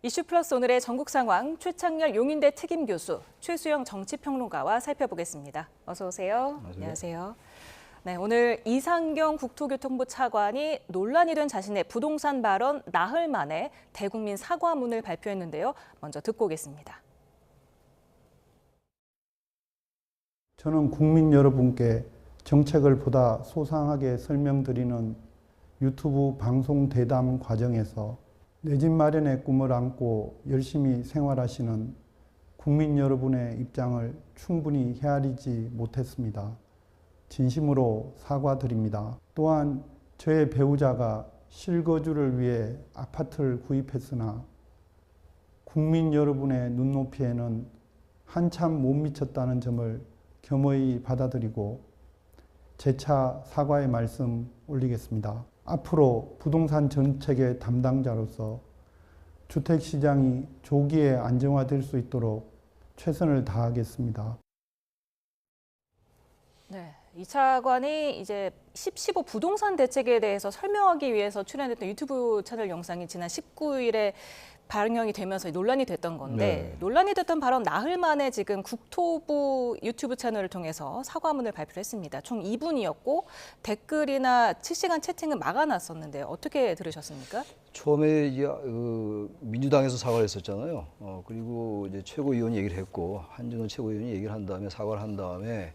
이슈플러스 오늘의 전국 상황 최창렬 용인대 특임교수, 최수영 정치평론가와 살펴보겠습니다. 어서 오세요. 안녕하세요. 네, 오늘 이상경 국토교통부 차관이 논란이 된 자신의 부동산 발언 나흘 만에 대국민 사과문을 발표했는데요. 먼저 듣고 오겠습니다. 저는 국민 여러분께 정책을 보다 소상하게 설명드리는 유튜브 방송 대담 과정에서 내 집 마련의 꿈을 안고 열심히 생활하시는 국민 여러분의 입장을 충분히 헤아리지 못했습니다. 진심으로 사과드립니다. 또한 저의 배우자가 실거주를 위해 아파트를 구입했으나 국민 여러분의 눈높이에는 한참 못 미쳤다는 점을 겸허히 받아들이고 재차 사과의 말씀 올리겠습니다. 앞으로 부동산 정책의 담당자로서 주택시장이 조기에 안정화될 수 있도록 최선을 다하겠습니다. 네, 이 차관이 이제 15 부동산 대책에 대해서 설명하기 위해서 출연했던 유튜브 채널 영상이 지난 19일에 발령이 되면서 논란이 됐던 건데, 논란이 됐던 발언 나흘 만에 지금 국토부 유튜브 채널을 통해서 사과문을 발표했습니다. 총 2분이었고 댓글이나 실시간 채팅은 막아놨었는데 어떻게 들으셨습니까? 처음에 이제 민주당에서 사과를 했었잖아요. 그리고 이제 최고위원이 얘기를 했고 한준호 최고위원이 얘기를 한 다음에 사과를 한 다음에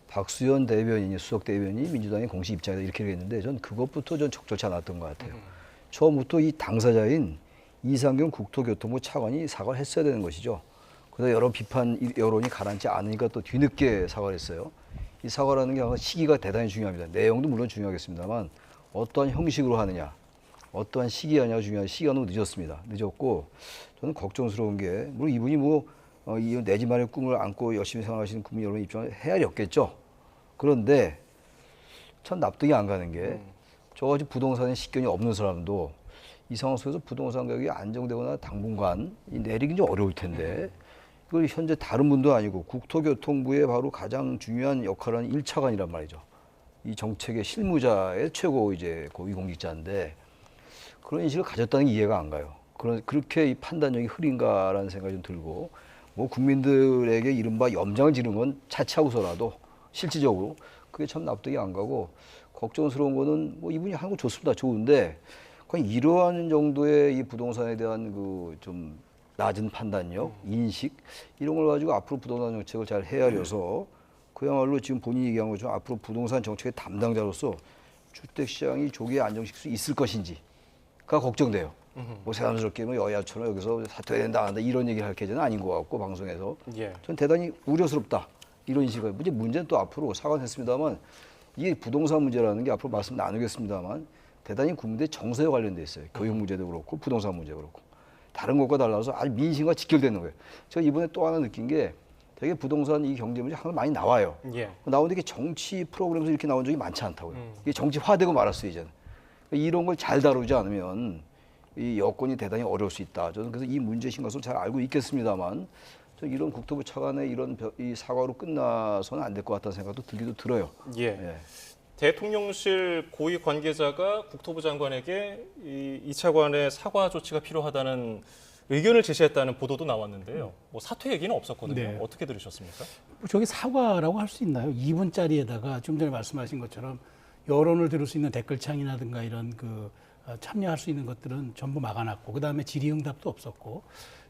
박수현 대변인이 수석 대변인이 민주당의 공식 입장이다 이렇게 얘기했는데 전 그것부터 전 적절치 않았던 것 같아요. 처음부터 이 당사자인 이상경 국토교통부 차관이 사과를 했어야 되는 것이죠. 그래서 여러 비판 여론이 가라앉지 않으니까 또 뒤늦게 사과를 했어요. 이 사과라는 게 시기가 대단히 중요합니다. 내용도 물론 중요하겠습니다만 어떠한 형식으로 하느냐, 어떠한 시기에 하냐가 중요한데 시기가 너무 늦었습니다. 늦었고 저는 걱정스러운 게 물론 이분이 이 내 집 마련의 꿈을 안고 열심히 생활하시는 국민 여러분 입장을 헤아리 없겠죠. 그런데 참 납득이 안 가는 게 저같이 부동산에 식견이 없는 사람도 이 상황 속에서 부동산 가격이 안정되거나 당분간 내리긴 좀 어려울 텐데 이걸 현재 다른 분도 아니고 국토교통부의 바로 가장 중요한 역할을 하는 1차관이란 말이죠. 이 정책의 실무자의 최고 이제 고위공직자인데 그런 인식을 가졌다는 게 이해가 안 가요. 그렇게 이 판단력이 흐린가라는 생각이 좀 들고 뭐 국민들에게 이른바 염장을 지른 건 차치하고서라도 실질적으로 그게 참 납득이 안 가고 걱정스러운 거는 뭐 이분이 하는 거 좋습니다. 좋은데 이러한 정도의 이 부동산에 대한 그 좀 낮은 판단력, 인식 이런 걸 가지고 앞으로 부동산 정책을 잘 헤아려서 그야말로 지금 본인이 얘기한 것처럼 앞으로 부동산 정책의 담당자로서 주택시장이 조기에 안정시킬 수 있을 것인지가 걱정돼요. 뭐 새삼스럽게 뭐 여야처럼 여기서 사퇴해야 된다, 안 한다 이런 얘기를 할 계제는 아닌 것 같고 방송에서 전 대단히 우려스럽다 이런 인식을 문제는 또 앞으로 사과했습니다만 이게 부동산 문제라는 게 앞으로 말씀 나누겠습니다만 대단히 국민들의 정서에 관련돼 있어요. 교육 문제도 그렇고 부동산 문제도 그렇고 다른 것과 달라서 아주 민심과 직결되는 거예요. 제가 이번에 또 하나 느낀 게 되게 부동산 이 경제 문제 항상 많이 나와요. 나오는데 이게 정치 프로그램에서 이렇게 나온 적이 많지 않다고요. 이게 정치화되고 말았어요 이제는. 이런 걸 잘 다루지 않으면 이 여건이 대단히 어려울 수 있다. 저는 그래서 이 문제 심각성을 잘 알고 있겠습니다만 이런 국토부 차관의 이런 이 사과로 끝나서는 안 될 것 같다는 생각도 들기도 들어요. 대통령실 고위 관계자가 국토부 장관에게 이 차관의 사과 조치가 필요하다는 의견을 제시했다는 보도도 나왔는데요. 뭐 사퇴 얘기는 없었거든요. 네. 어떻게 들으셨습니까? 저게 사과라고 할 수 있나요? 2분짜리에다가 좀 전에 말씀하신 것처럼 여론을 들을 수 있는 댓글창이라든가 이런 참여할 수 있는 것들은 전부 막아놨고 그다음에 질의응답도 없었고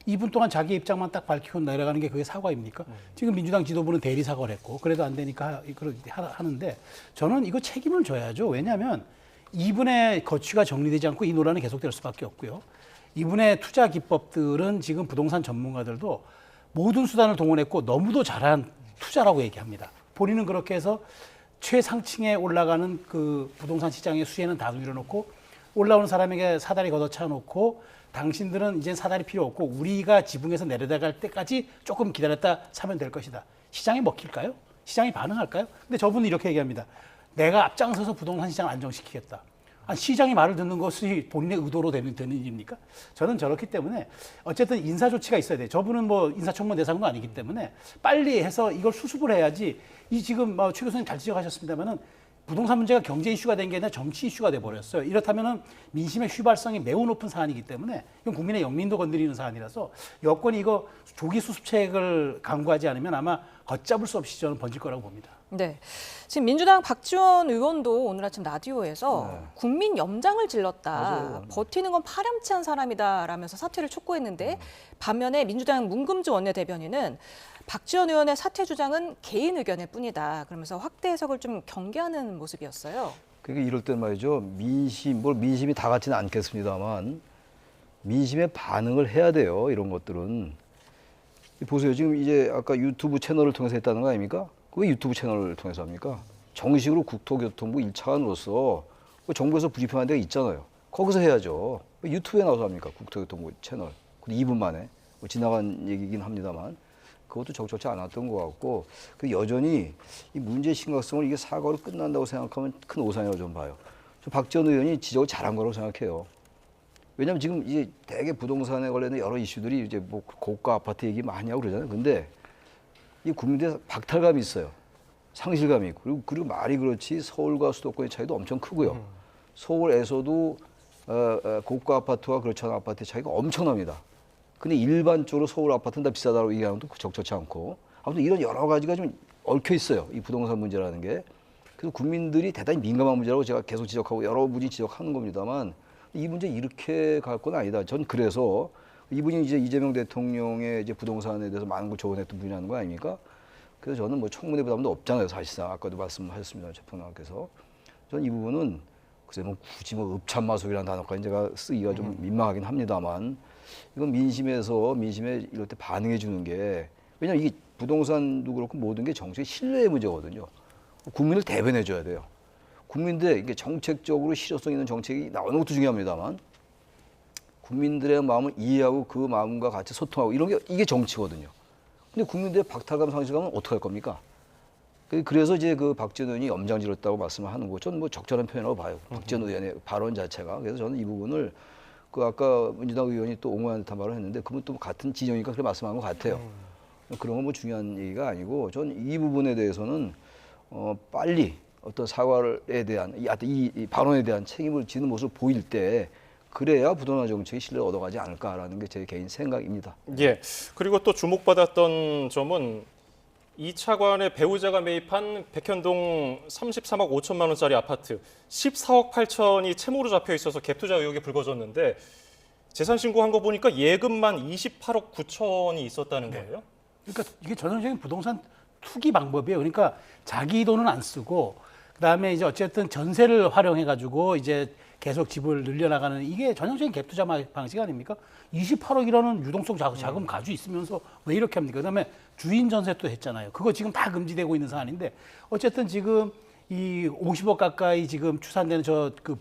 2분 동안 자기 입장만 딱 밝히고 내려가는 게 그게 사과입니까? 지금 민주당 지도부는 대리 사과를 했고 그래도 안 되니까 그렇게 하는데 저는 이거 책임을 져야죠. 왜냐하면 2분의 거취가 정리되지 않고 이 논란은 계속될 수밖에 없고요. 2분의 투자 기법들은 지금 부동산 전문가들도 모든 수단을 동원했고 너무도 잘한 투자라고 얘기합니다. 본인은 그렇게 해서 최상층에 올라가는 그 부동산 시장의 수혜는 다 누려놓고 올라오는 사람에게 사다리 걷어차 놓고 당신들은 이제 사다리 필요 없고 우리가 지붕에서 내려다갈 때까지 조금 기다렸다 사면 될 것이다. 시장이 먹힐까요? 시장이 반응할까요? 근데 저분은 이렇게 얘기합니다. 내가 앞장서서 부동산 시장을 안정시키겠다. 시장이 말을 듣는 것이 본인의 의도로 되는 일입니까? 저는 저렇기 때문에 어쨌든 인사 조치가 있어야 돼요. 저분은 뭐 인사청문 대상도 아니기 때문에 빨리 해서 이걸 수습을 해야지 이 지금 최 교수님 잘 지적하셨습니다만은 부동산 문제가 경제 이슈가 된 게 아니라 정치 이슈가 돼 버렸어요. 이렇다면은 민심의 휘발성이 매우 높은 사안이기 때문에 이건 국민의 영민도 건드리는 사안이라서 여권이 이거 조기 수습책을 강구하지 않으면 아마 걷잡을 수 없이 저는 번질 거라고 봅니다. 네. 지금 민주당 박지원 의원도 오늘 아침 라디오에서 네. 국민 염장을 질렀다. 맞아요. 버티는 건 파렴치한 사람이다라면서 사퇴를 촉구했는데 반면에 민주당 문금주 원내대변인은 박지원 의원의 사퇴 주장은 개인 의견일 뿐이다. 그러면서 확대 해석을 좀 경계하는 모습이었어요. 그러니까 이럴 때 말이죠. 민심이 다 같지는 않겠습니다만 민심에 반응을 해야 돼요. 이런 것들은. 보세요. 지금 이제 아까 유튜브 채널을 통해서 했다는 거 아닙니까? 왜 유튜브 채널을 통해서 합니까? 정식으로 국토교통부 1차관으로서 정부에서 브리핑한 데가 있잖아요. 거기서 해야죠. 왜 유튜브에 나와서 합니까? 국토교통부 채널. 2분 만에. 지나간 얘기긴 합니다만. 그것도 적절치 않았던 것 같고, 여전히 이 문제의 심각성을 이게 사과로 끝난다고 생각하면 큰 오산이라고 좀 봐요. 저 박지원 의원이 지적을 잘한 거라고 생각해요. 왜냐하면 지금 이제 대개 부동산에 관련된 여러 이슈들이 이제 뭐 고가 아파트 얘기 많이 하고 그러잖아요. 근데 이 국민들의 박탈감이 있어요. 상실감이 있고. 그리고 말이 그렇지 서울과 수도권의 차이도 엄청 크고요. 서울에서도 고가 아파트와 그렇지 않은 아파트의 차이가 엄청납니다. 근데 일반적으로 서울 아파트는 다 비싸다고 얘기하는 것도 적절치 않고. 아무튼 이런 여러 가지가 좀 얽혀 있어요. 이 부동산 문제라는 게. 그래서 국민들이 대단히 민감한 문제라고 제가 계속 지적하고 여러 분이 지적하는 겁니다만 이 문제 이렇게 갈 건 아니다. 전 그래서 이분이 이제 이재명 대통령의 이제 부동산에 대해서 많은 걸 조언했던 분이라는 거 아닙니까? 그래서 저는 뭐 청문회 부담도 없잖아요. 사실상 아까도 말씀하셨습니다. 최평론가께서. 저는 이 부분은 글쎄 뭐 굳이 뭐 읍참마속이라는 단어까지 제가 쓰기가 좀 민망하긴 합니다만 이건 민심에 이럴 때 반응해 주는 게 왜냐면 이게 부동산도 그렇고 모든 게 정치의 신뢰의 문제거든요. 국민을 대변해 줘야 돼요. 국민들 이게 정책적으로 실효성 있는 정책이 나오는 것도 중요합니다만 국민들의 마음을 이해하고 그 마음과 같이 소통하고 이런 게 이게 정치거든요. 근데 국민들의 박탈감 상실감은 어떻게 할 겁니까? 그래서 이제 그 박지원 의원이 염장질렀다고 말씀을 하는 거 저는 뭐 적절한 표현이라고 봐요. 박지원 의원의 발언 자체가. 그래서 저는 이 부분을 그 아까 민주당 의원이 또 옹호하는 듯한 발언을 했는데 그분 또 같은 진영이니까 그렇게 말씀한 것 같아요. 그런 건 뭐 중요한 얘기가 아니고 저는 이 부분에 대해서는 빨리 어떤 사과에 대한 이 발언에 대한 책임을 지는 모습을 보일 때 그래야 부동산 정책이 신뢰를 얻어가지 않을까라는 게 제 개인 생각입니다. 예. 그리고 또 주목받았던 점은 이 차관의 배우자가 매입한 백현동 33억 5천만 원짜리 아파트 14억 8천이 채무로 잡혀 있어서 갭 투자 의혹이 불거졌는데 재산 신고한 거 보니까 예금만 28억 9천이 있었다는 거예요. 그러니까 이게 전형적인 부동산 투기 방법이에요. 그러니까 자기 돈은 안 쓰고 그다음에 이제 어쨌든 전세를 활용해 가지고 이제 계속 집을 늘려나가는 이게 전형적인 갭 투자 방식 아닙니까? 28억이라는 유동성 자금 가지고 있으면서 왜 이렇게 합니까? 그다음에 주인 전세 또 했잖아요. 그거 지금 다 금지되고 있는 사안인데 어쨌든 지금 이 50억 가까이 지금 추산되는 저 그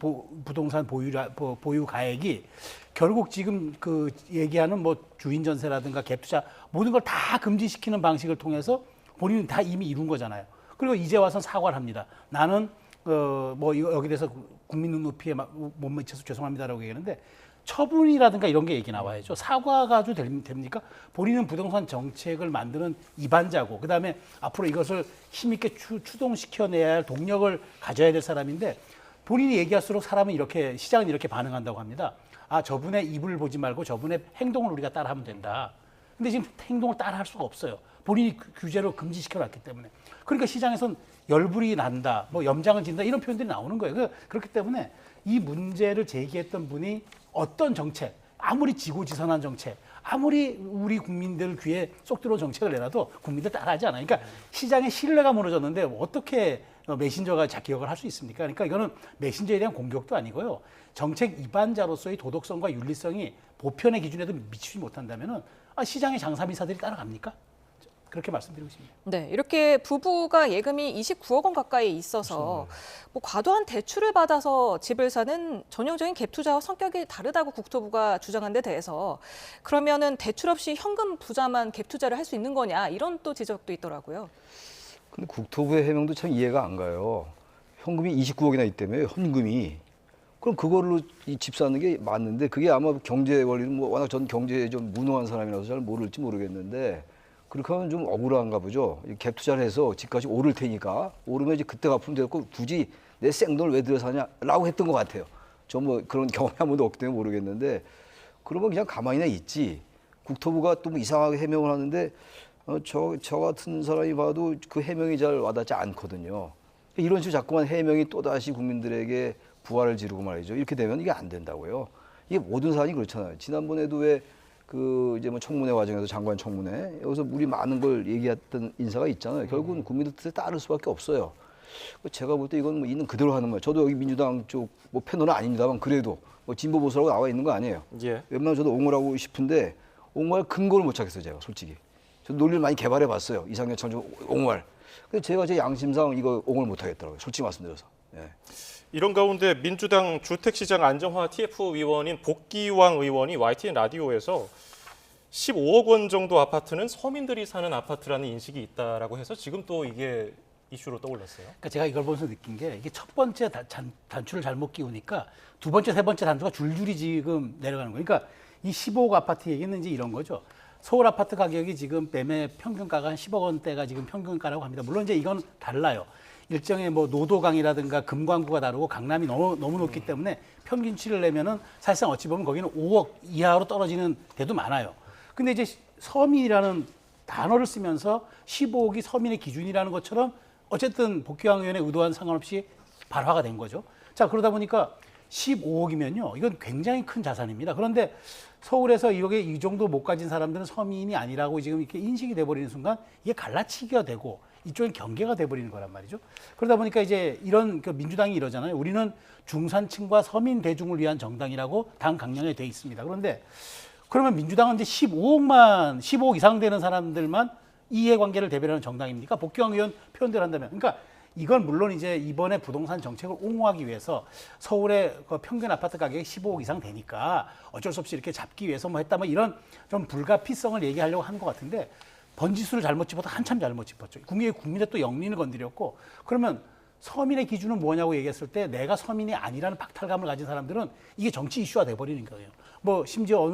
부동산 보유 가액이 결국 지금 그 얘기하는 뭐 주인 전세라든가 갭 투자 모든 걸 다 금지시키는 방식을 통해서 본인은 다 이미 이룬 거잖아요. 그리고 이제 와서 사과를 합니다. 나는 뭐 여기 대해서 국민 눈높이에 못 미쳐서 죄송합니다라고 얘기하는데 처분이라든가 이런 게 얘기 나와야죠. 사과 가지고 됩니까? 본인은 부동산 정책을 만드는 입안자고 그다음에 앞으로 이것을 힘있게 추동시켜내야 할 동력을 가져야 될 사람인데 본인이 얘기할수록 사람은 이렇게 시장은 이렇게 반응한다고 합니다. 아 저분의 입을 보지 말고 저분의 행동을 우리가 따라하면 된다. 근데 지금 행동을 따라할 수가 없어요. 본인이 규제로 금지시켜놨기 때문에. 그러니까 시장에선 열불이 난다, 뭐 염장을 진다 이런 표현들이 나오는 거예요. 그렇기 때문에 이 문제를 제기했던 분이 어떤 정책, 아무리 지고지선한 정책, 아무리 우리 국민들 귀에 쏙 들어온 정책을 내놔도 국민들 따라하지 않아요. 그러니까 시장의 신뢰가 무너졌는데 어떻게 메신저가 기억을 할 수 있습니까? 그러니까 이거는 메신저에 대한 공격도 아니고요. 정책 입안자로서의 도덕성과 윤리성이 보편의 기준에도 미치지 못한다면은 시장의 장사미사들이 따라갑니까? 그렇게 말씀드리고 싶습니다. 네, 이렇게 부부가 예금이 29억 원 가까이 있어서 뭐 과도한 대출을 받아서 집을 사는 전형적인 갭 투자와 성격이 다르다고 국토부가 주장한 데 대해서 그러면은 대출 없이 현금 부자만 갭 투자를 할 수 있는 거냐 이런 또 지적도 있더라고요. 근데 국토부의 해명도 참 이해가 안 가요. 현금이 29억이나 있다며요. 현금이. 그럼 그걸로 이 집 사는 게 맞는데 그게 아마 경제 원리는 뭐 워낙 전 경제에 좀 무능한 사람이라서 잘 모를지 모르겠는데 그렇게 하면 좀 억울한가 보죠. 갭 투자를 해서 집값이 오를 테니까 오르면 이제 그때 갚으면 되고 굳이 내 생돈을 왜 들여 사냐라고 했던 것 같아요. 저 뭐 그런 경험이 한 번도 없기 때문에 모르겠는데 그러면 그냥 가만히나 있지. 국토부가 또 뭐 이상하게 해명을 하는데 저 같은 사람이 봐도 그 해명이 잘 와닿지 않거든요. 이런 식으로 자꾸만 해명이 또다시 국민들에게 부활을 지르고 말이죠. 이렇게 되면 이게 안 된다고요. 이게 모든 사안이 그렇잖아요. 지난번에도 왜 그 이제 뭐 청문회 과정에서 장관 청문회 여기서 우리 많은 걸 얘기했던 인사가 있잖아요. 결국은 국민들 뜻에 따를 수밖에 없어요. 제가 볼 때 이건 뭐 있는 그대로 하는 거예요. 저도 여기 민주당 쪽 뭐 패널은 아닙니다만 그래도 뭐 진보 보수라고 나와 있는 거 아니에요. 예. 웬만하면 저도 옹호하고 싶은데 옹호할 근거를 못 찾겠어요. 제가 솔직히. 저도 논리를 많이 개발해 봤어요. 이상현 전 옹호할. 근데 제가 제 양심상 이거 옹호를 못 하겠더라고요. 솔직히 말씀드려서. 예. 이런 가운데 민주당 주택시장 안정화 TF 위원인 복기왕 의원이 YTN 라디오에서 15억 원 정도 아파트는 서민들이 사는 아파트라는 인식이 있다라고 해서 지금 또 이게 이슈로 떠올랐어요. 그러니까 제가 이걸 보면서 느낀 게 이게 첫 번째 단추를 잘못 끼우니까 두 번째, 세 번째 단추가 줄줄이 지금 내려가는 거예요. 그러니까 이 15억 아파트 얘기는 이제 이런 거죠. 서울 아파트 가격이 지금 매매 평균가가 한 10억 원대가 지금 평균가라고 합니다. 물론 이제 이건 달라요. 일정의 뭐 노도강이라든가 금광구가 다르고 강남이 너무 높기 때문에 평균치를 내면은 사실상 어찌 보면 거기는 5억 이하로 떨어지는 데도 많아요. 근데 이제 서민이라는 단어를 쓰면서 15억이 서민의 기준이라는 것처럼 어쨌든 복귀왕 의원의 의도와는 상관없이 발화가 된 거죠. 자, 그러다 보니까 15억이면요. 이건 굉장히 큰 자산입니다. 그런데 서울에서 이게 이 정도 못 가진 사람들은 서민이 아니라고 지금 이렇게 인식이 돼버리는 순간 이게 갈라치기가 되고 이쪽엔 경계가 돼버리는 거란 말이죠. 그러다 보니까 이제 이런 민주당이 이러잖아요. 우리는 중산층과 서민 대중을 위한 정당이라고 당 강령에 돼 있습니다. 그런데 그러면 민주당은 이제 15억 이상 되는 사람들만 이해관계를 대변하는 정당입니까? 복귀왕 의원 표현대로 한다면. 그러니까 이건 물론 이제 이번에 부동산 정책을 옹호하기 위해서 서울의 그 평균 아파트 가격이 15억 이상 되니까 어쩔 수 없이 이렇게 잡기 위해서 뭐 했다 뭐 이런 좀 불가피성을 얘기하려고 한 것 같은데 번지수를 잘못 짚어도 한참 잘못 짚었죠. 국민의 또 영린을 건드렸고 그러면 서민의 기준은 뭐냐고 얘기했을 때 내가 서민이 아니라는 박탈감을 가진 사람들은 이게 정치 이슈화 돼버리는 거예요. 뭐 심지어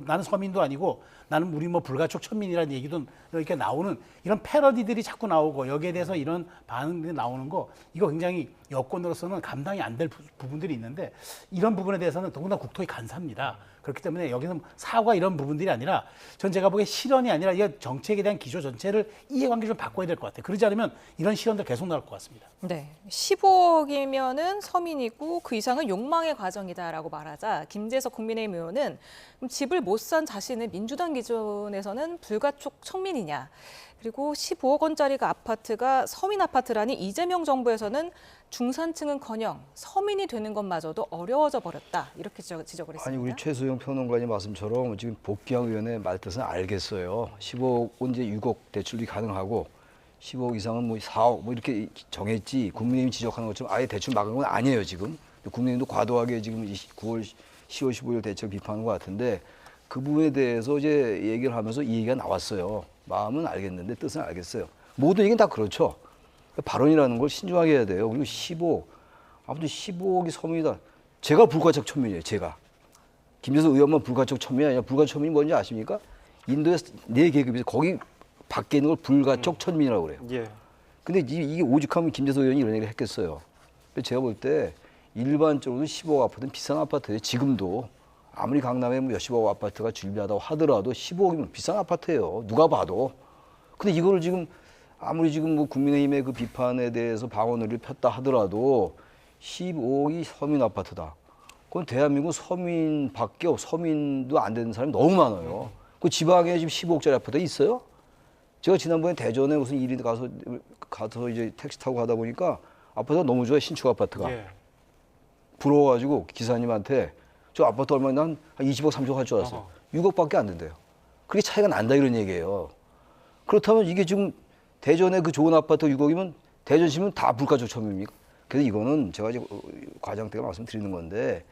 나는 서민도 아니고 나는 우리 뭐 불가촉 천민이라는 얘기도 이렇게 나오는 이런 패러디들이 자꾸 나오고 여기에 대해서 이런 반응들이 나오는 거 이거 굉장히 여권으로서는 감당이 안 될 부분들이 있는데 이런 부분에 대해서는 더구나 국토의 간사입니다. 그렇기 때문에 여기는 사과 이런 부분들이 아니라 전 제가 보기에 실언이 아니라 이 정책에 대한 기조 전체를 이해관계 좀 바꿔야 될 것 같아요. 그러지 않으면 이런 실언들 계속 나올 것 같습니다. 네, 15억이면은 서민이고 그 이상은 욕망의 과정이다라고 말하자 김재석 국민의힘 의원은 그럼 집을 못 산 자신은 민주당 기준에서는 불가촉 청민이냐? 그리고 15억 원짜리가 아파트가 서민 아파트라니 이재명 정부에서는 중산층은커녕 서민이 되는 것마저도 어려워져 버렸다. 이렇게 지적을 했습니다. 아니 우리 최소영 평론가님 말씀처럼 지금 복귀왕 의원의 말뜻은 알겠어요. 15억 이제 6억 대출이 가능하고 15억 이상은 뭐 4억 뭐 이렇게 정했지 국민의힘이 지적하는 것처럼 아예 대출 막은 건 아니에요 지금. 국민의힘도 과도하게 지금 10월 15일 대책 비판한 것 같은데 그 부분에 대해서 이제 얘기를 하면서 이 얘기가 나왔어요. 마음은 알겠는데 뜻은 알겠어요. 모든 얘기는 다 그렇죠. 발언이라는 걸 신중하게 해야 돼요. 그리고 15억, 아무튼 15억이 서민이다. 제가 불가촉 천민이에요. 제가. 김재석 의원만 불가촉 천민이 아니라 불가촉 천민이 뭔지 아십니까? 인도에 4계급이 있어요. 거기 밖에 있는 걸 불가촉 천민이라고 그래요. 예. 근데 이게 오죽하면 김재석 의원이 이런 얘기를 했겠어요. 근데 제가 볼 때 일반적으로 15억 아파트는 비싼 아파트예요. 지금도. 아무리 강남에 뭐 몇십억 아파트가 준비하다고 하더라도 15억이면 비싼 아파트예요. 누가 봐도. 근데 이거를 지금 아무리 지금 뭐 국민의힘의 그 비판에 대해서 방어를 폈다 하더라도 15억이 서민 아파트다. 그건 대한민국 서민밖에 서민도 안 되는 사람이 너무 많아요. 그 지방에 지금 15억짜리 아파트 있어요? 제가 지난번에 대전에 무슨 일이 가서 이제 택시 타고 가다 보니까 아파트가 너무 좋아요. 신축 아파트가. 예. 부러워가지고 기사님한테 저 아파트 얼마나 한 20억, 30억 할 줄 알았어요. 6억밖에 안 된대요. 그렇게 차이가 난다 이런 얘기예요. 그렇다면 이게 지금 대전에 그 좋은 아파트 6억이면 대전시면 다 불가촉 천민입니까? 그래서 이거는 제가 이제 과장 때가 말씀드리는 건데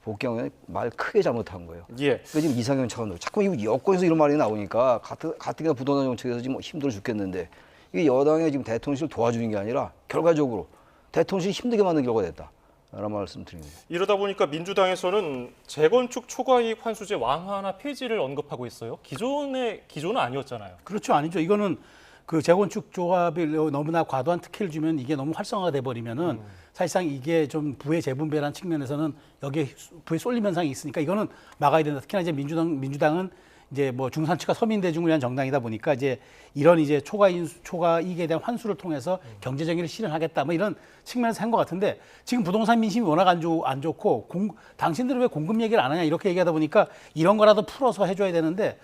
복귀왕 의원이 말 크게 잘못한 거예요. 예. 그러니까 지금 이상형 차원으로 자꾸 이 여권에서 이런 말이 나오니까 가뜩이나 부동산 정책에서 지금 힘들어 죽겠는데 이게 여당이 지금 대통령실을 도와주는 게 아니라 결과적으로 대통령실이 힘들게 만든 결과가 됐다. 라는 말씀드립니다. 이러다 보니까 민주당에서는 재건축 초과이익 환수제 완화나 폐지를 언급하고 있어요. 기존은 아니었잖아요. 그렇죠. 아니죠. 이거는 그 재건축 조합이 너무나 과도한 특혜를 주면 이게 너무 활성화가 돼 버리면은 사실상 이게 좀 부의 재분배라는 측면에서는 여기에 부의 쏠림 현상이 있으니까 이거는 막아야 된다. 특히나 이제 민주당은 이제 뭐 중산층과 서민 대중을 위한 정당이다 보니까 이제 이런 이제 초과이익에 대한 환수를 통해서 경제 정의를 실현하겠다 뭐 이런 측면에서 한 것 같은데 지금 부동산 민심이 워낙 안 좋고 당신들은 왜 공급 얘기를 안 하냐 이렇게 얘기하다 보니까 이런 거라도 풀어서 해줘야 되는데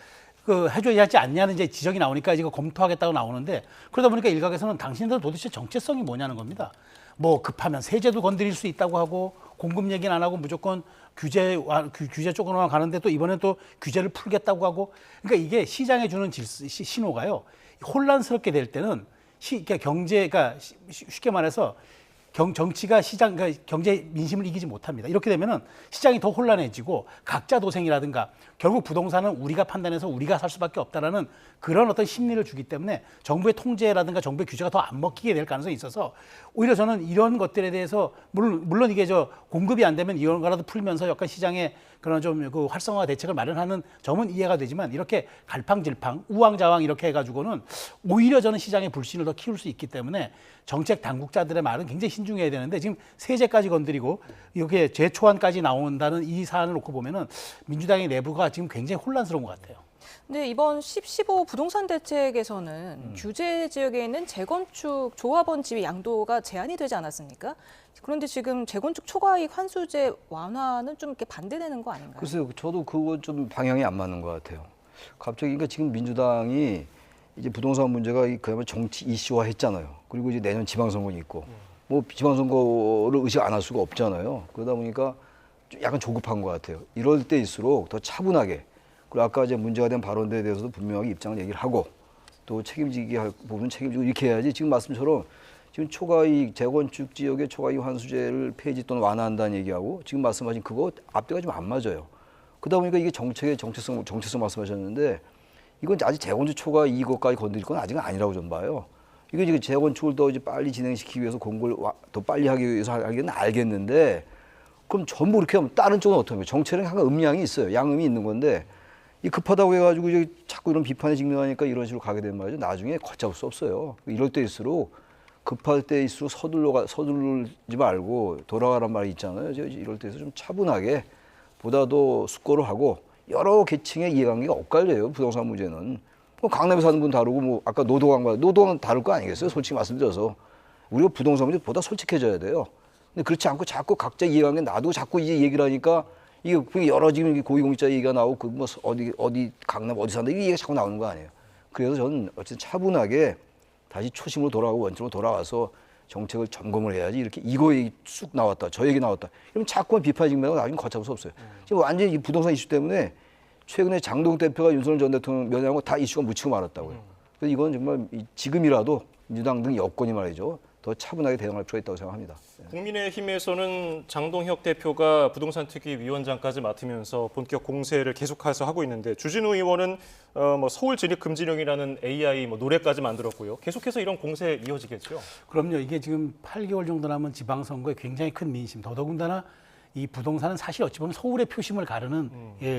그 해줘야 하지 않냐는 이제 지적이 나오니까 이거 검토하겠다고 나오는데 그러다 보니까 일각에서는 당신들 도대체 정체성이 뭐냐는 겁니다. 뭐 급하면 세제도 건드릴 수 있다고 하고 공급 얘기는 안 하고 무조건 규제 쪽으로만 가는데 또 이번에 또 규제를 풀겠다고 하고 그러니까 이게 시장에 주는 신호가요. 혼란스럽게 될 때는 그러니까 경제가 쉽게 말해서 정치가 시장, 그러니까 경제 민심을 이기지 못합니다. 이렇게 되면은 시장이 더 혼란해지고 각자 도생이라든가 결국 부동산은 우리가 판단해서 우리가 살 수밖에 없다라는 그런 어떤 심리를 주기 때문에 정부의 통제라든가 정부의 규제가 더 안 먹히게 될 가능성이 있어서 오히려 저는 이런 것들에 대해서 물론 이게 공급이 안 되면 이런 거라도 풀면서 약간 시장에 그런 좀 그 활성화 대책을 마련하는 점은 이해가 되지만 이렇게 갈팡질팡 우왕좌왕 이렇게 해가지고는 오히려 저는 시장의 불신을 더 키울 수 있기 때문에 정책 당국자들의 말은 굉장히 신중해야 되는데 지금 세제까지 건드리고 이렇게 재초안까지 나온다는 이 사안을 놓고 보면은 민주당의 내부가 지금 굉장히 혼란스러운 것 같아요. 근데 이번 15 부동산 대책에서는 규제 지역에 있는 재건축 조합원 집의 양도가 제한이 되지 않았습니까? 그런데 지금 재건축 초과이익 환수제 완화는 좀 이렇게 반대되는 거 아닌가요? 글쎄요, 저도 그거 좀 방향이 안 맞는 것 같아요. 갑자기 그러니까 지금 민주당이 이제 부동산 문제가 그야말로 정치 이슈화 했잖아요. 그리고 이제 내년 지방선거는 있고 뭐 지방선거를 의식 안 할 수가 없잖아요. 그러다 보니까 좀 약간 조급한 것 같아요. 이럴 때일수록 더 차분하게 그리고 아까 이제 문제가 된 발언들에 대해서도 분명하게 입장을 얘기를 하고 또 책임지게 할 부분 책임지고 이렇게 해야지 지금 말씀처럼 지금 초과이익 재건축 지역의 초과이익 환수제를 폐지 또는 완화한다는 얘기하고 지금 말씀하신 그거 앞뒤가 좀 안 맞아요. 그러다 보니까 이게 정책의 정체성 말씀하셨는데 이건 아직 재건축 초과이익까지 건드릴 건 아직은 아니라고 좀 봐요. 이거 지금 재건축을 더 이제 빨리 진행시키기 위해서 공고를 더 빨리 하기 위해서 하기는 알겠는데 그럼 전부 이렇게 하면 다른 쪽은 어떻게 해요? 정책은 항상 음량이 있어요. 양음이 있는 건데 이 급하다고 해가지고 이제 자꾸 이런 비판에 직면하니까 이런 식으로 가게 되는 말이죠. 나중에 걷잡을 수 없어요. 이럴 때일수록 급할 때일수록 서두르지 말고 돌아가란 말이 있잖아요. 이럴 때에서 좀 차분하게 보다도 숙고를 하고 여러 계층의 이해관계가 엇갈려요. 부동산 문제는. 강남에 사는 분 다르고 뭐 아까 노동은 다를 거 아니겠어요? 솔직히 말씀드려서 우리가 부동산 문제보다 솔직해져야 돼요. 근데 그렇지 않고 자꾸 각자 이해관계 놔두고 자꾸 이제 얘기를 하니까 이게 여러 지금 고위공직자 얘기가 나오고 그 뭐 어디 강남 어디 산다 이 얘기가 자꾸 나오는 거 아니에요. 그래서 저는 어쨌든 차분하게 다시 초심으로 돌아가고 원점으로 돌아와서 정책을 점검을 해야지 이렇게 이거 얘기 쑥 나왔다 저 얘기 나왔다 이러면 자꾸만 비판이 직면하고 나중에 걷잡을 수 없어요. 지금 완전히 이 부동산 이슈 때문에 최근에 장동 대표가 윤석열 전 대통령 면회하고 다 이슈가 묻히고 말았다고요. 그래서 이건 정말 지금이라도 민주당 등 여권이 말이죠. 더 차분하게 대응할 필요가 있다고 생각합니다. 국민의힘에서는 장동혁 대표가 부동산 특위 위원장까지 맡으면서 본격 공세를 계속해서 하고 있는데 주진우 의원은 뭐 서울 진입 금지령이라는 AI 노래까지 만들었고요. 계속해서 이런 공세 이어지겠죠. 그럼요. 이게 지금 8개월 정도 남은 지방선거에 굉장히 큰 민심. 더더군다나 이 부동산은 사실 어찌 보면 서울의 표심을 가르는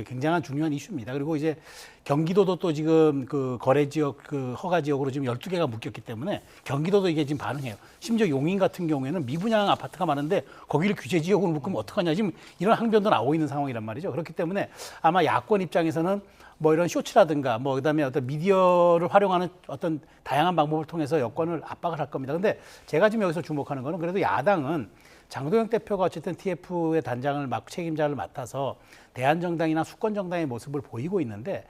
굉장한 중요한 이슈입니다. 그리고 이제 경기도도 또 지금 그 거래 지역, 그 허가 지역으로 지금 12개가 묶였기 때문에 경기도도 이게 지금 반응해요. 심지어 용인 같은 경우에는 미분양 아파트가 많은데 거기를 규제 지역으로 묶으면 어떡하냐. 지금 이런 항변도 나오고 있는 상황이란 말이죠. 그렇기 때문에 아마 야권 입장에서는 뭐 이런 쇼츠라든가 뭐 그다음에 어떤 미디어를 활용하는 어떤 다양한 방법을 통해서 여권을 압박을 할 겁니다. 근데 제가 지금 여기서 주목하는 거는 그래도 야당은 장동혁 대표가 어쨌든 TF의 단장을 책임자를 맡아서 대한정당이나 수권정당의 모습을 보이고 있는데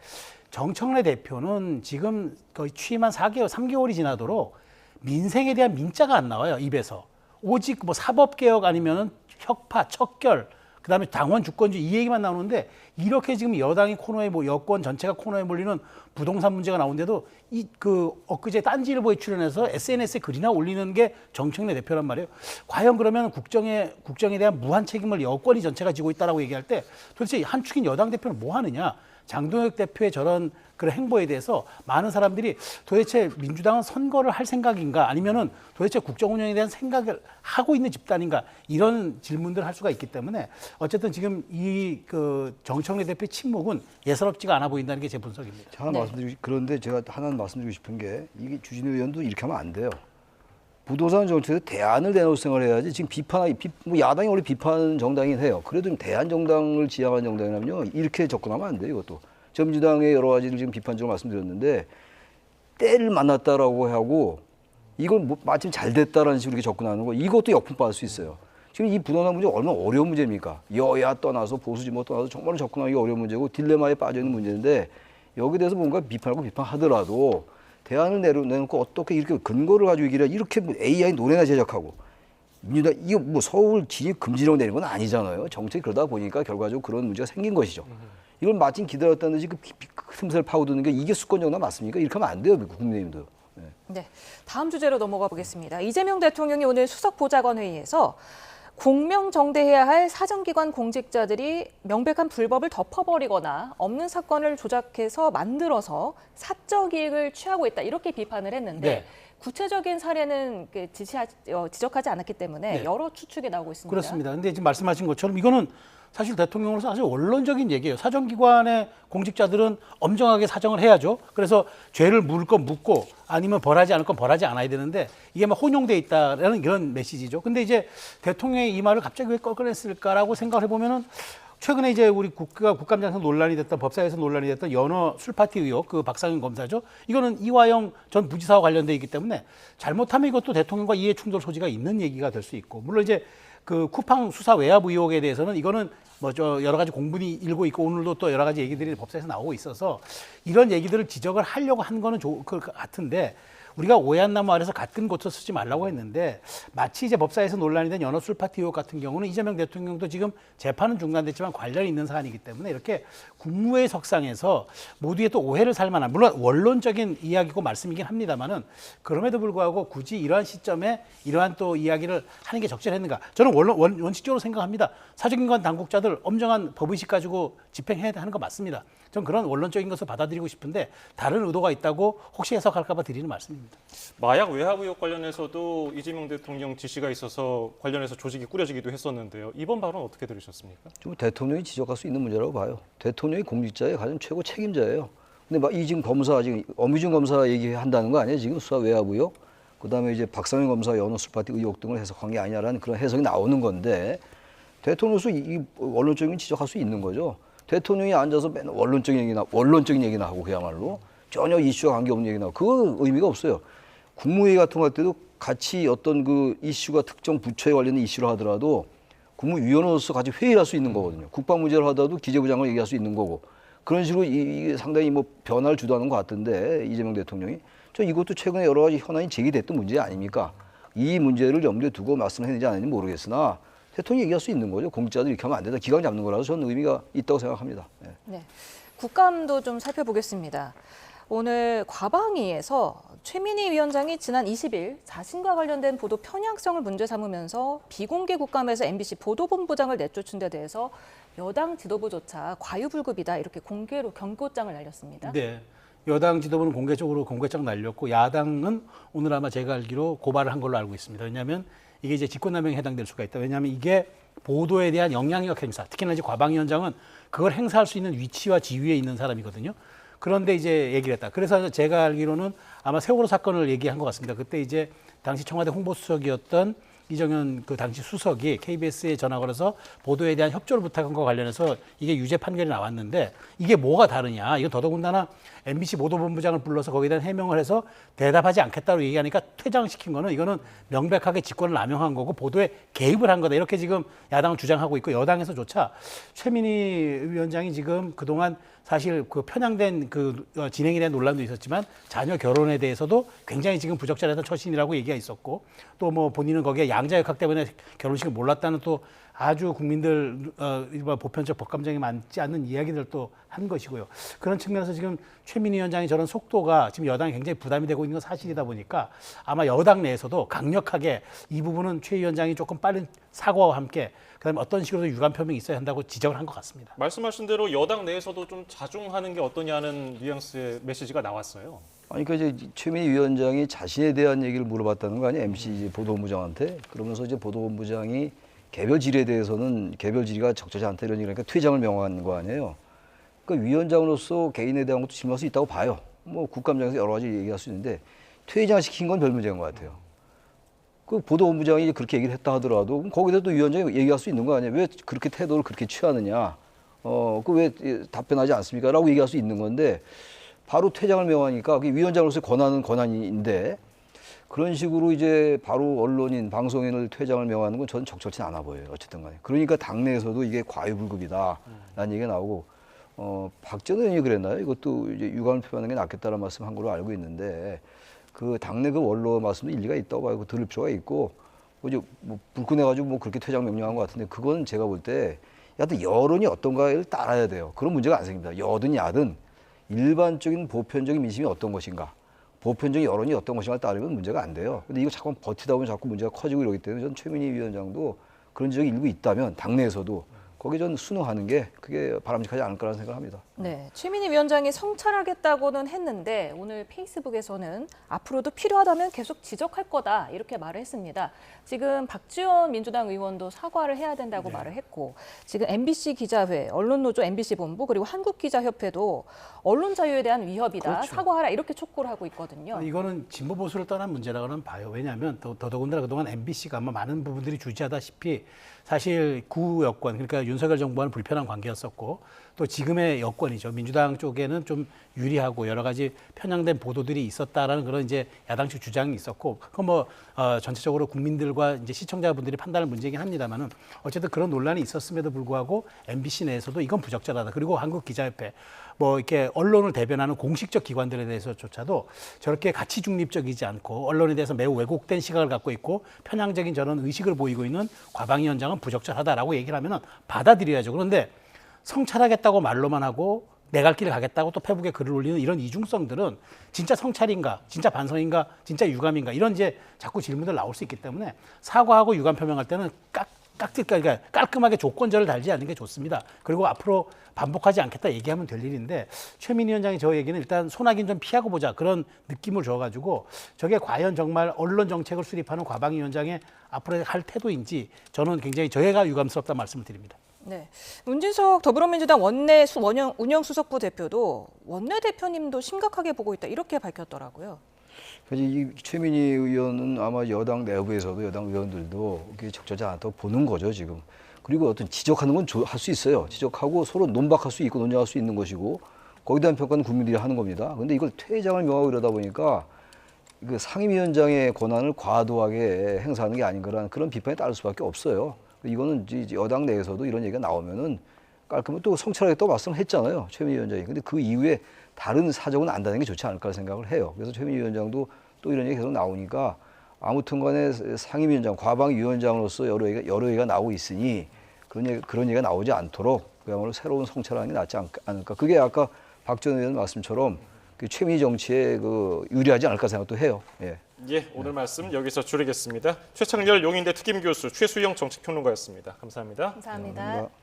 정청래 대표는 지금 거의 취임한 3개월이 지나도록 민생에 대한 민자가 안 나와요, 입에서. 오직 뭐 사법개혁 아니면은 혁파, 척결, 그다음에 당원 주권주의 이 얘기만 나오는데 이렇게 지금 여당이 여권 전체가 코너에 몰리는 부동산 문제가 나오는데도 엊그제 딴지일보에 출연해서 SNS에 글이나 올리는 게 정청래 대표란 말이에요. 과연 그러면 국정에 대한 무한 책임을 여권이 전체가 지고 있다라고 얘기할 때 도대체 한 축인 여당 대표는 뭐 하느냐? 장동혁 대표의 저런 그런 행보에 대해서 많은 사람들이 도대체 민주당은 선거를 할 생각인가 아니면은 도대체 국정 운영에 대한 생각을 하고 있는 집단인가 이런 질문들을 할 수가 있기 때문에 어쨌든 지금 이 그 정청래 대표의 침묵은 예사롭지가 않아 보인다는 게 제 분석입니다. 하나 네. 말씀드리고 그런데 제가 하나 말씀드리고 싶은 게 이게 주진우 의원도 이렇게 하면 안 돼요. 부동산 정책에 대안을 내놓을 생각을 해야지 지금 뭐 야당이 원래 비판 정당이긴 해요. 그래도 대안 정당을 지향하는 정당이라면요 이렇게 접근하면 안 돼요. 이것도 민주당의 여러 가지를 지금 비판적으로 말씀드렸는데 때를 만났다라고 하고 이건 뭐 마침 잘 됐다라는 식으로 이렇게 접근하는 거 이것도 역풍 받을 수 있어요. 지금 이 부동산 문제 얼마나 어려운 문제입니까? 여야 떠나서 보수 진보 떠나서 정말 접근하기 어려운 문제고 딜레마에 빠져 있는 문제인데 여기에 대해서 뭔가 비판하고 비판하더라도 대안을 내놓고 어떻게 이렇게 근거를 가지고 얘기를 이렇게 뭐 AI 노래나 제작하고 민주당 이거 뭐 서울 진입 금지령 내는 건 아니잖아요. 정책이 그러다 보니까 결과적으로 그런 문제가 생긴 것이죠. 이걸 마침 기다렸다는 듯이 그 틈새를 파고드는 게 이게 수권 정당 맞습니까? 이렇게 하면 안 돼요, 국민의힘도. 네. 네, 다음 주제로 넘어가 보겠습니다. 이재명 대통령이 오늘 수석 보좌관 회의에서 공명정대해야 할 사정기관 공직자들이 명백한 불법을 덮어버리거나 없는 사건을 조작해서 만들어서 사적 이익을 취하고 있다 이렇게 비판을 했는데 네. 구체적인 사례는 지적하지 않았기 때문에 네. 여러 추측이 나오고 있습니다. 그렇습니다. 근데 지금 말씀하신 것처럼 이거는 사실 대통령으로서 아주 원론적인 얘기예요. 사정기관의 공직자들은 엄정하게 사정을 해야죠. 그래서 죄를 물을 건 묻고 아니면 벌하지 않을 건 벌하지 않아야 되는데 이게 막 혼용돼 있다라는 이런 메시지죠. 근데 이제 대통령이 이 말을 갑자기 왜 꺼내냈을까라고 생각을 해보면은 최근에 이제 우리 국감장에서 논란이 됐던 법사위에서 논란이 됐던 연어 술파티 의혹 그 박상현 검사죠. 이거는 이화영 전 부지사와 관련돼 있기 때문에 잘못하면 이것도 대통령과 이해 충돌 소지가 있는 얘기가 될 수 있고 물론 이제 그 쿠팡 수사 외압 의혹에 대해서는 이거는 뭐 저 여러 가지 공분이 일고 있고 오늘도 또 여러 가지 얘기들이 법사에서 나오고 있어서 이런 얘기들을 지적을 하려고 한 거는 좋을 것 같은데 우리가 오해한 나무 아래서 같은 고쳐 쓰지 말라고 했는데 마치 이제 법사에서 논란이 된 연어 술파티 의혹 같은 경우는 이재명 대통령도 지금 재판은 중단됐지만 관련이 있는 사안이기 때문에 이렇게 국무회의 석상에서 모두의 또 오해를 살 만한 물론 원론적인 이야기고 말씀이긴 합니다만은 그럼에도 불구하고 굳이 이러한 시점에 이러한 또 이야기를 하는 게 적절했는가 저는 원칙적으로 생각합니다. 사정기관 당국자들 엄정한 법의식 가지고 집행해야 하는 거 맞습니다. 전 그런 원론적인 것을 받아들이고 싶은데 다른 의도가 있다고 혹시 해석할까 봐 드리는 말씀입니다. 마약 외압 의혹 관련해서도 이재명 대통령 지시가 있어서 관련해서 조직이 꾸려지기도 했었는데요. 이번 발언 어떻게 들으셨습니까? 좀 대통령이 지적할 수 있는 문제라고 봐요. 대통령이 공직자의 가장 최고 책임자예요. 근데 막 이 지금 검사 지금 엄유진 검사 얘기한다는 거 아니에요? 지금 수사 외압 의혹, 그다음에 이제 박상현 검사 연어 술파티 의혹 등을 해석한 게 아니냐라는 그런 해석이 나오는 건데 대통령으로서 이 원론적인 지적할 수 있는 거죠. 대통령이 앉아서 맨날 원론적인 얘기나 하고 그야말로 전혀 이슈와 관계없는 얘기나 하고 그거 의미가 없어요. 국무회의 같은 거 할 때도 같이 어떤 그 이슈가 특정 부처에 관련된 이슈를 하더라도 국무위원으로서 같이 회의를 할 수 있는 거거든요. 국방 문제를 하더라도 기재부 장관을 얘기할 수 있는 거고 그런 식으로 이게 상당히 뭐 변화를 주도하는 것 같은데 이재명 대통령이 저 이것도 최근에 여러 가지 현안이 제기됐던 문제 아닙니까? 이 문제를 염두에 두고 말씀했는지 안 했는지 모르겠으나 대통령이 얘기할 수 있는 거죠. 공직자들 이렇게 하면 안 된다. 기강 잡는 거라서 저는 의미가 있다고 생각합니다. 네. 네, 국감도 좀 살펴보겠습니다. 오늘 과방위에서 최민희 위원장이 지난 20일 자신과 관련된 보도 편향성을 문제 삼으면서 비공개 국감에서 MBC 보도본부장을 내쫓은 데 대해서 여당 지도부조차 과유불급이다 이렇게 공개로 경고장을 날렸습니다. 네. 여당 지도부는 공개적으로 공개장 날렸고 야당은 오늘 아마 제가 알기로 고발을 한 걸로 알고 있습니다. 왜냐하면 이게 이제 직권남용에 해당될 수가 있다. 왜냐하면 이게 보도에 대한 영향력 행사, 특히나 이제 과방위원장은 그걸 행사할 수 있는 위치와 지위에 있는 사람이거든요. 그런데 이제 얘기를 했다. 그래서 제가 알기로는 아마 세월호 사건을 얘기한 것 같습니다. 그때 이제 당시 청와대 홍보수석이었던 이정현 그 당시 수석이 KBS에 전화 걸어서 보도에 대한 협조를 부탁한 것과 관련해서 이게 유죄 판결이 나왔는데 이게 뭐가 다르냐. 이건 더더군다나 MBC 보도본부장을 불러서 거기에 대한 해명을 해서 대답하지 않겠다고 얘기하니까 퇴장시킨 거는 이거는 명백하게 직권을 남용한 거고 보도에 개입을 한 거다. 이렇게 지금 야당은 주장하고 있고 여당에서조차 최민희 위원장이 지금 그동안 사실 그 편향된 그 진행에 대한 논란도 있었지만 자녀 결혼에 대해서도 굉장히 지금 부적절했던 처신이라고 얘기가 있었고 또 뭐 본인은 거기에 양자역학 때문에 결혼식을 몰랐다는 또 아주 국민들 일반 보편적 법감정에 맞지 않는 이야기들도 한 것이고요. 그런 측면에서 지금 최민희 위원장의 저런 속도가 지금 여당이 굉장히 부담이 되고 있는 건 사실이다 보니까 아마 여당 내에서도 강력하게 이 부분은 최 위원장이 조금 빠른 사과와 함께 그다음에 어떤 식으로도 유감 표명이 있어야 한다고 지적을 한 것 같습니다. 말씀하신 대로 여당 내에서도 좀 자중하는 게 어떠냐는 뉘앙스의 메시지가 나왔어요. 아니, 그러니까 이제 최민희 위원장이 자신에 대한 얘기를 물어봤다는 거 아니에요? MC 이제 보도본부장한테. 그러면서 이제 보도본부장이 개별 질의에 대해서는 개별 질의가 적절치 않다 이런 얘기니까 퇴장을 명한 거 아니에요? 그러니까 위원장으로서 개인에 대한 것도 질문할 수 있다고 봐요. 뭐 국감장에서 여러 가지 얘기할 수 있는데 퇴장시킨 건 별 문제인 것 같아요. 그 보도본부장이 그렇게 얘기를 했다 하더라도 그럼 거기서 또 위원장이 얘기할 수 있는 거 아니에요? 왜 그렇게 태도를 그렇게 취하느냐? 그 왜 답변하지 않습니까? 라고 얘기할 수 있는 건데 바로 퇴장을 명하니까 그게 위원장으로서의 권한은 권한인데 그런 식으로 이제 바로 언론인, 방송인을 퇴장을 명하는 건 저는 적절치 않아 보여요. 어쨌든 간에. 그러니까 당내에서도 이게 과유불급이다라는 얘기가 나오고 박전 의원이 그랬나요? 이것도 이제 유감을 표하는 게 낫겠다는 말씀 한 걸로 알고 있는데 그 당내 그 원로 말씀도 일리가 있다고 봐요. 들을 필요가 있고 이제 뭐 불끈해가지고 뭐 그렇게 퇴장 명령한 것 같은데 그건 제가 볼 때 여하튼 여론이 어떤가를 따라야 돼요. 그런 문제가 안 생깁니다. 여든 야든 일반적인 보편적인 민심이 어떤 것인가, 보편적인 여론이 어떤 것인가를 따르면 문제가 안 돼요. 근데 이거 자꾸 버티다 보면 자꾸 문제가 커지고 이러기 때문에 저는 최민희 위원장도 그런 지적이 일부 있다면 당내에서도 거기에 전 순응하는 게 그게 바람직하지 않을 거라는 생각을 합니다. 네, 최민희 위원장이 성찰하겠다고는 했는데 오늘 페이스북에서는 앞으로도 필요하다면 계속 지적할 거다 이렇게 말을 했습니다. 지금 박지원 민주당 의원도 사과를 해야 된다고 말을 했고 지금 MBC 기자회, 언론노조 MBC 본부 그리고 한국기자협회도 언론 자유에 대한 위협이다, 그렇죠. 사과하라 이렇게 촉구를 하고 있거든요. 이거는 진보 보수를 떠난 문제라고는 봐요. 왜냐하면 더더군다나 그동안 MBC가 아마 많은 부분들이 주지하다시피 사실 구 여권 그러니까 윤석열 정부와는 불편한 관계였었고 또 지금의 여권이죠. 민주당 쪽에는 좀 유리하고 여러 가지 편향된 보도들이 있었다라는 그런 이제 야당 측 주장이 있었고 그건 뭐 전체적으로 국민들과 이제 시청자분들이 판단할 문제이긴 합니다만은 어쨌든 그런 논란이 있었음에도 불구하고 MBC 내에서도 이건 부적절하다. 그리고 한국기자협회 뭐 이렇게 언론을 대변하는 공식적 기관들에 대해서조차도 저렇게 가치 중립적이지 않고 언론에 대해서 매우 왜곡된 시각을 갖고 있고 편향적인 저런 의식을 보이고 있는 과방위 원장은 부적절하다라고 얘기를 하면은 받아들여야죠. 그런데 성찰하겠다고 말로만 하고 내 갈 길을 가겠다고 또 페북에 글을 올리는 이런 이중성들은 진짜 성찰인가, 진짜 반성인가, 진짜 유감인가 이런 이제 자꾸 질문들 나올 수 있기 때문에 사과하고 유감 표명할 때는 그러니까 깔끔하게 조건절을 달지 않는 게 좋습니다. 그리고 앞으로 반복하지 않겠다 얘기하면 될 일인데 최민희 위원장이 저 얘기는 일단 소나기는 좀 피하고 보자 그런 느낌을 줘가지고 저게 과연 정말 언론 정책을 수립하는 과방위 위원장의 앞으로 할 태도인지 저는 굉장히 저희가 유감스럽다 말씀을 드립니다. 네, 문진석 더불어민주당 원내 운영수석부 대표도 원내대표님도 심각하게 보고 있다 이렇게 밝혔더라고요. 그래서 이 최민희 의원은 아마 여당 내부에서도 여당 의원들도 그게 적절치 않다고 보는 거죠 지금. 그리고 어떤 지적하는 건 할 수 있어요. 지적하고 서로 논박할 수 있고 논쟁할 수 있는 것이고 거기에 대한 평가는 국민들이 하는 겁니다. 그런데 이걸 퇴장을 명하고 이러다 보니까 그 상임위원장의 권한을 과도하게 행사하는 게 아닌가라는 그런 비판이 따를 수밖에 없어요. 이거는 여당 내에서도 이런 얘기가 나오면은 깔끔하게 또 성찰하게 또 말씀을 했잖아요. 최민희 위원장이. 근데 그 이후에 다른 사정은 안다는 게 좋지 않을까 생각을 해요. 그래서 최민희 위원장도 또 이런 얘기 계속 나오니까 아무튼 간에 상임위원장, 과방위원장으로서 여러 얘기가 나오고 있으니 그런 얘기가 나오지 않도록 그야말로 새로운 성찰하는 게 낫지 않을까. 그게 아까 박 전 의원 말씀처럼 그 최민희 정치에 유리하지 않을까 생각도 해요. 예. 예, 오늘 말씀 여기서 줄이겠습니다. 최창렬 용인대 특임교수, 최수영 정책평론가였습니다. 감사합니다. 감사합니다. 감사합니다.